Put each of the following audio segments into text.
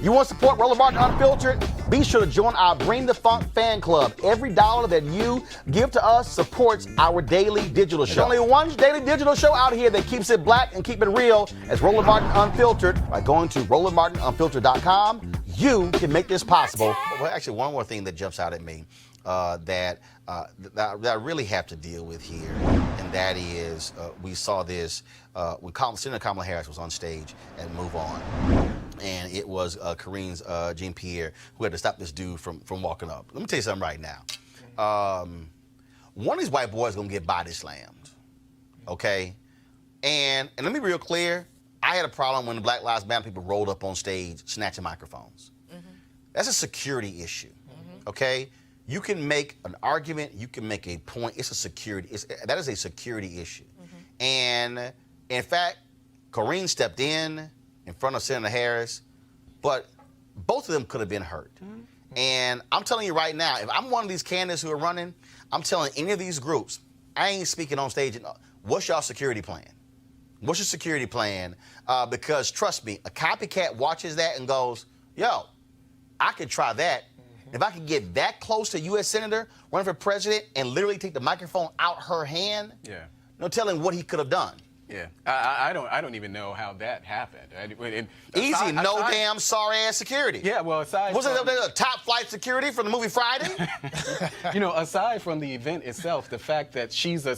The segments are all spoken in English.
You want to support Roland Martin Unfiltered? Be sure to join our Bring the Funk fan club. Every dollar that you give to us supports our daily digital show. There's only one daily digital show out here that keeps it black and keep it real as Roland Martin Unfiltered. By going to RolandMartinUnfiltered.com, you can make this possible. Well, actually, one more thing that jumps out at me that I really have to deal with here, and that is we saw this when Senator Kamala Harris was on stage at Move On. And it was Karine Jean-Pierre who had to stop this dude from walking up. Let me tell you something right now. One of these white boys is going to get body slammed, okay? And let me be real clear. I had a problem when the Black Lives Matter people rolled up on stage snatching microphones. That's a security issue, okay? You can make an argument. You can make a point. It's a security. That is a security issue. And in fact, Karine stepped in front of Senator Harris, but both of them could have been hurt. And I'm telling you right now, if I'm one of these candidates who are running, I'm telling any of these groups, I ain't speaking on stage. What's your security plan? What's your security plan? Because trust me, a copycat watches that and goes, yo, I could try that. If I could get that close to a U.S. Senator running for president and literally take the microphone out her hand, no telling what he could have done. Yeah, I don't even know how that happened. Easy, no damn sorry ass security. Yeah, well, aside wasn't that top flight security from the movie Friday? You know, aside from the event itself, the fact that she's a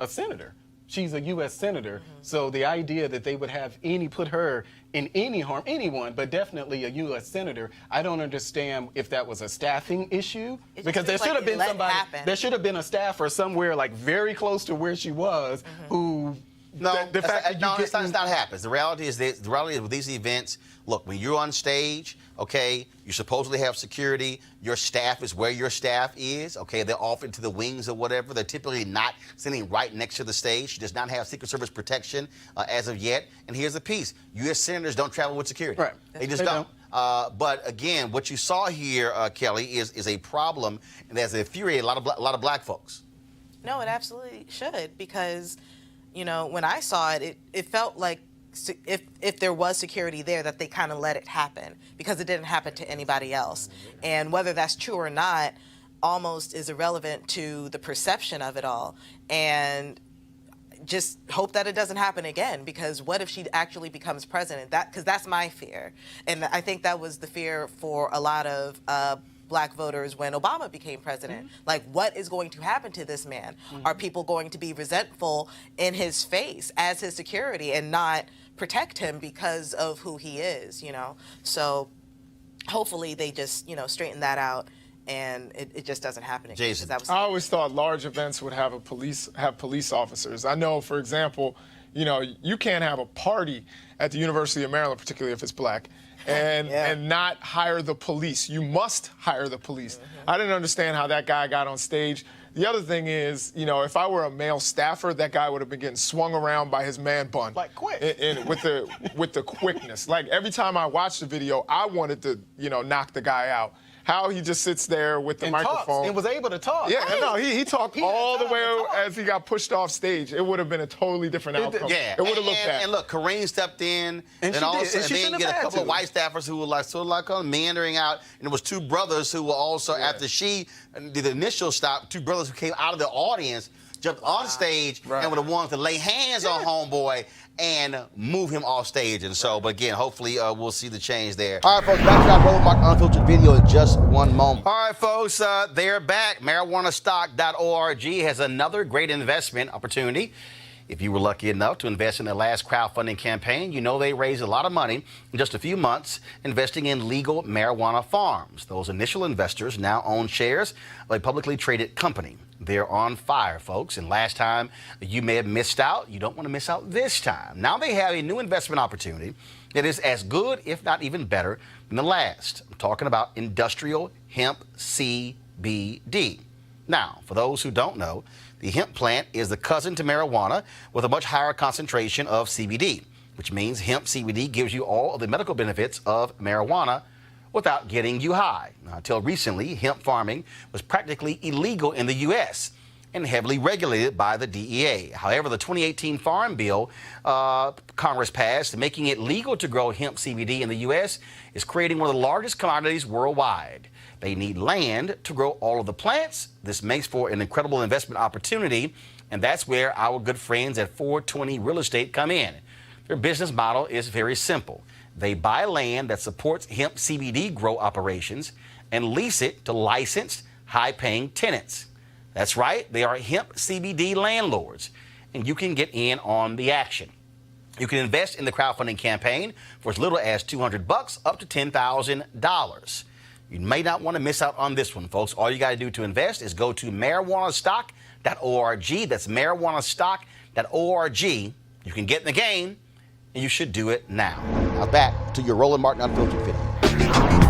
senator, she's a U.S. senator, so the idea that they would have put her in any harm, anyone, but definitely a U.S. senator, I don't understand if that was a staffing issue, because there should have been somebody, there should have been a staffer somewhere like very close to where she was who. No, it's not happens. The reality is this, the reality is with these events, look, when you're on stage, okay, you supposedly have security. Your staff is where your staff is, okay? They're off into the wings or whatever. They're typically not sitting right next to the stage. She does not have Secret Service protection as of yet. And here's the piece. U.S. senators don't travel with security. Right. They just don't. But again, what you saw here, Kelly, is a problem, and that's infuriated a lot of black folks. No, it absolutely should, because you know, when I saw it, it felt like if there was security there, that they kind of let it happen because it didn't happen to anybody else. And whether that's true or not almost is irrelevant to the perception of it all. And just hope that it doesn't happen again, because what if she actually becomes president? Because that's my fear. And I think that was the fear for a lot of black voters when Obama became president. Like, what is going to happen to this man? Are people going to be resentful in his face as his security and not protect him because of who he is, you know? So hopefully they just, you know, straighten that out and it just doesn't happen again. Jason, I always thought large events would have police officers. I know, for example, you know, you can't have a party at the University of Maryland, particularly if it's black, and not hire the police. You must hire the police. I didn't understand how that guy got on stage. The other thing is, you know, if I were a male staffer, that guy would have been getting swung around by his man bun. Like quick. With the quickness. Like, every time I watched the video, I wanted to, you know, knock the guy out. How he just sits there with the microphone. Talks, and was able to talk. Yeah, no, he talked all the way as he got pushed off stage. It would have been a totally different outcome. Yeah, it would have looked bad. And look, Karine stepped in, and then get a couple of white staffers who were like sort of like meandering out, and it was two brothers who were also after she did the initial stop. Two brothers who came out of the audience, jumped on stage, and were the ones to lay hands on homeboy and move him off stage. And so, but again, hopefully we'll see the change there. All right, folks, back to our Roland Martin Unfiltered video in just one moment. All right, folks, they're back. MarijuanaStock.org has another great investment opportunity. If you were lucky enough to invest in their last crowdfunding campaign, you know they raised a lot of money in just a few months investing in legal marijuana farms. Those initial investors now own shares of a publicly traded company. They're on fire, folks, and last time you may have missed out. You don't want to miss out this time. Now they have a new investment opportunity that is as good, if not even better, than the last. I'm talking about industrial hemp CBD. Now, for those who don't know, the hemp plant is the cousin to marijuana with a much higher concentration of CBD, which means hemp CBD gives you all of the medical benefits of marijuana without getting you high. Now, until recently, hemp farming was practically illegal in the U.S. and heavily regulated by the DEA. However, the 2018 Farm Bill Congress passed, making it legal to grow hemp CBD in the U.S., is creating one of the largest commodities worldwide. They need land to grow all of the plants. This makes for an incredible investment opportunity, and that's where our good friends at 420 Real Estate come in. Their business model is very simple. They buy land that supports hemp CBD grow operations and lease it to licensed, high-paying tenants. That's right, they are hemp CBD landlords, and you can get in on the action. You can invest in the crowdfunding campaign for as little as $200 up to $10,000. You may not want to miss out on this one, folks. All you got to do to invest is go to marijuanastock.org. That's marijuanastock.org. You can get in the game, and you should do it now. Now back to your Roland Martin Unfiltered video.